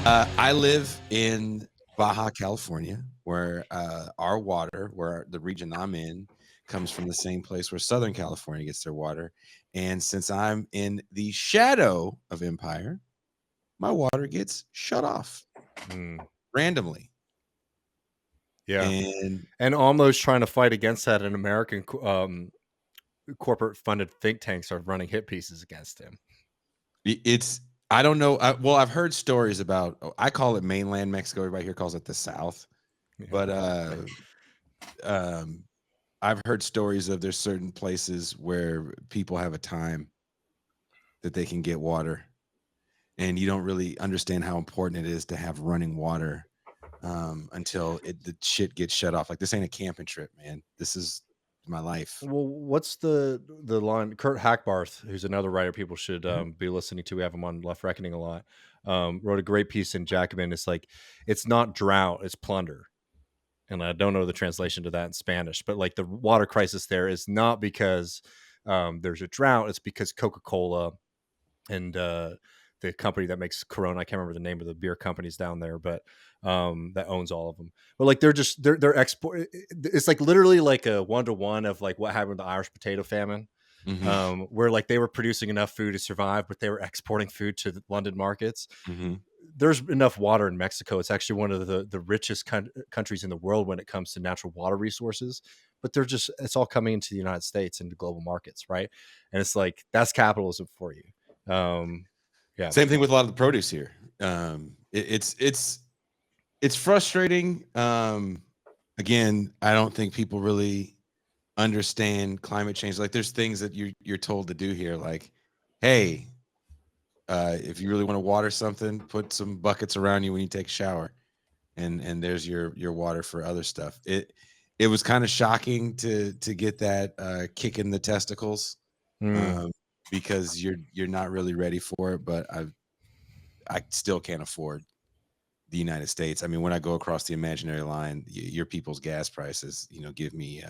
I live in Baja California, where our water, where the region I'm in, comes from the same place where Southern California gets their water. And since I'm in the shadow of Empire, my water gets shut off randomly. Yeah, And and almost trying to fight against that, an American corporate funded think tanks are running hit pieces against him. it's, I don't know. Well, I've heard stories about, I call it mainland Mexico. Everybody here calls it the South. Yeah. But um, I've heard stories of there's certain places where people have a time that they can get water, and you don't really understand how important it is to have running water until the shit gets shut off. Like, this ain't a camping trip, man. This is my life. Well, what's the line? Kurt Hackbarth, who's another writer people should Mhm. be listening to. We have him on Left Reckoning a lot. Wrote a great piece in Jacobin. It's like, it's not drought, it's plunder. And I don't know the translation to that in Spanish, but like the water crisis there is not because there's a drought. It's because Coca-Cola and the company that makes Corona, I can't remember the name of the beer companies down there, but that owns all of them. But like they're export. It's like literally like a 1-to-1 of like what happened with the Irish potato famine, Mhm. where like they were producing enough food to survive, but they were exporting food to the London markets. Mhm. There's enough water in Mexico. It's actually one of the richest countries in the world when it comes to natural water resources. But they're just, it's all coming into the United States, into global markets, right? And it's like, that's capitalism for you. Yeah. Same thing with a lot of the produce here. It's frustrating. Again, I don't think people really understand climate change. Like, there's things that you're told to do here, like, hey, if you really want to water something, put some buckets around you when you take a shower, and there's your water for other stuff. It was kind of shocking to get that kick in the testicles, Mm. um, because you're not really ready for it. But I still can't afford the United States. I mean, when I go across the imaginary line, your people's gas prices, give me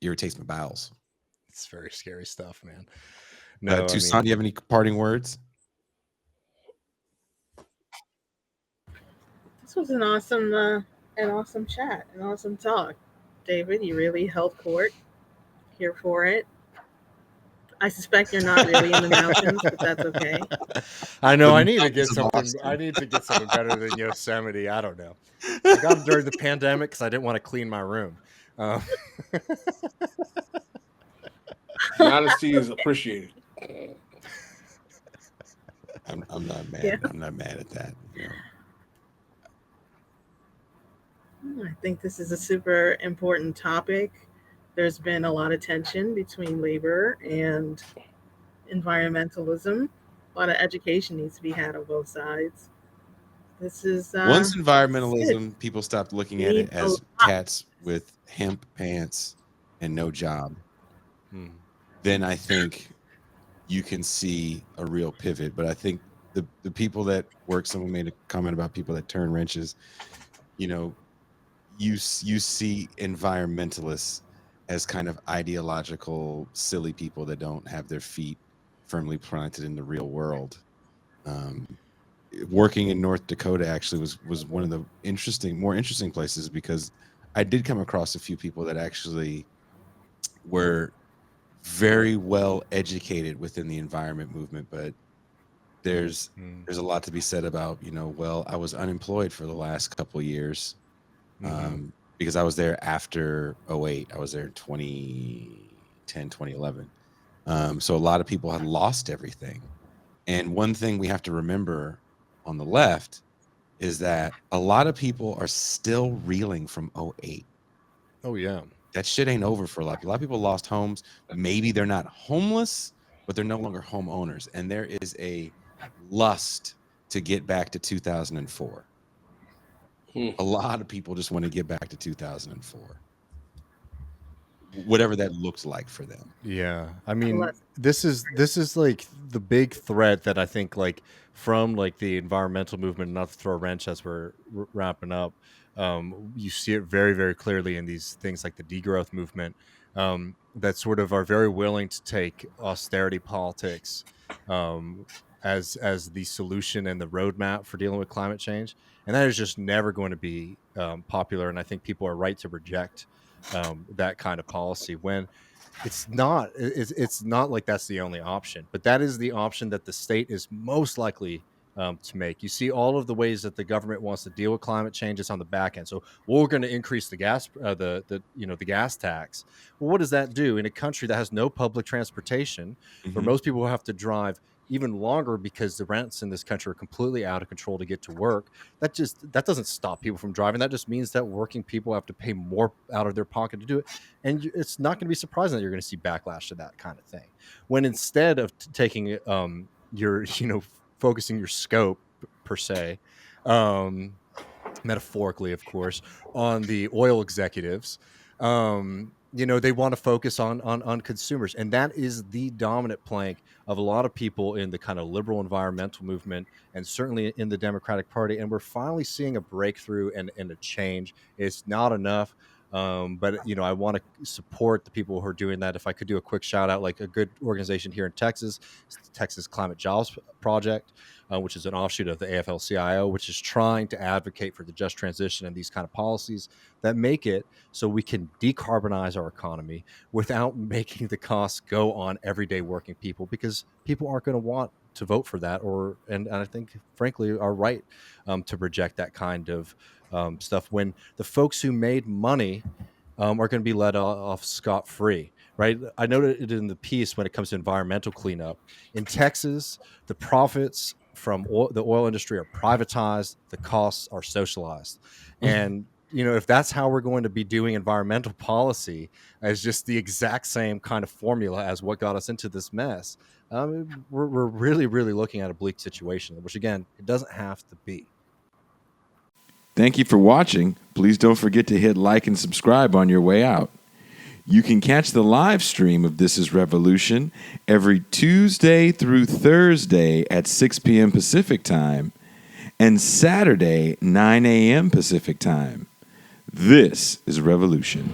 irritates my bowels. It's very scary stuff, man. No, I Tucson, mean, do you have any parting words? This was an awesome chat, an awesome talk. David, you really held court. Here for it. I suspect you're not really in the mountains, but that's okay. I know I The need to mountains get of something. I Austin. need to get something better than Yosemite. I don't know. I got them during the pandemic because I didn't want to clean my room. Um, The honesty is appreciated. I'm not Yeah, mad. I'm not mad at that. I think this is a super important topic. There's been a lot of tension between labor and environmentalism. A lot of education needs to be had on both sides. Once This is good. environmentalism, people stopped We looking at need it a lot. as cats with hemp pants and no job. hmm. Then I think you can see a real pivot. But I think the people that work, someone made a comment about people that turn wrenches. You know, you see environmentalists as kind of ideological, silly people that don't have their feet firmly planted in the real world. Um, Working in North Dakota actually was one of the more interesting places, because I did come across a few people that actually were very well educated within the environment movement, but there's Mm. there's a lot to be said about, well, I was unemployed for the last couple years, Mm-hmm. because I was there after '08. I was there in 2010, 2011. So a lot of people had lost everything. And one thing we have to remember on the left is that a lot of people are still reeling from '08. Oh yeah. That shit ain't over for a lot of people. A lot of people lost homes. Maybe they're not homeless, but they're no longer homeowners. And there is a lust to get back to 2004. Hmm. A lot of people just want to get back to 2004, whatever that looks like for them. Yeah, I mean, Unless this is like the big threat that I think, like, from like the environmental movement. Not to throw a wrench as we're wrapping up, you see it very very clearly in these things like the degrowth movement, that sort of are very willing to take austerity politics, um, as the solution and the roadmap for dealing with climate change, and that is just never going to be popular. And I think people are right to reject that kind of policy when it's not like that's the only option, but that is the option that the state is most likely to make. You see all of the ways that the government wants to deal with climate change is on the back end. So we're going to increase the gas, the gas tax. Well, what does that do in a country that has no public transportation, where most people have to drive even longer because the rents in this country are completely out of control to get to work? That doesn't stop people from driving. That just means that working people have to pay more out of their pocket to do it. And it's not going to be surprising that you're going to see backlash to that kind of thing. When instead of taking your, focusing your scope per se, metaphorically, of course, on the oil executives, they want to focus on consumers, and that is the dominant plank of a lot of people in the kind of liberal environmental movement, and certainly in the Democratic Party. And we're finally seeing a breakthrough and a change. It's not enough. But I want to support the people who are doing that. If I could do a quick shout out, like a good organization here in Texas, Texas Climate Jobs Project, which is an offshoot of the AFL-CIO, which is trying to advocate for the just transition and these kind of policies that make it so we can decarbonize our economy without making the costs go on everyday working people, because people aren't going to want to vote for that, and I think, frankly, are right to reject that kind of stuff when the folks who made money are going to be let off scot-free, right? I noted it in the piece when it comes to environmental cleanup. In Texas, the profits from the oil industry are privatized, the costs are socialized. And if that's how we're going to be doing environmental policy, as just the exact same kind of formula as what got us into this mess, we're really, really looking at a bleak situation, which, again, it doesn't have to be. Thank you for watching. Please don't forget to hit like and subscribe on your way out. You can catch the live stream of This Is Revolution every Tuesday through Thursday at 6 p.m. Pacific Time and Saturday, 9 a.m. Pacific Time. This is Revolution.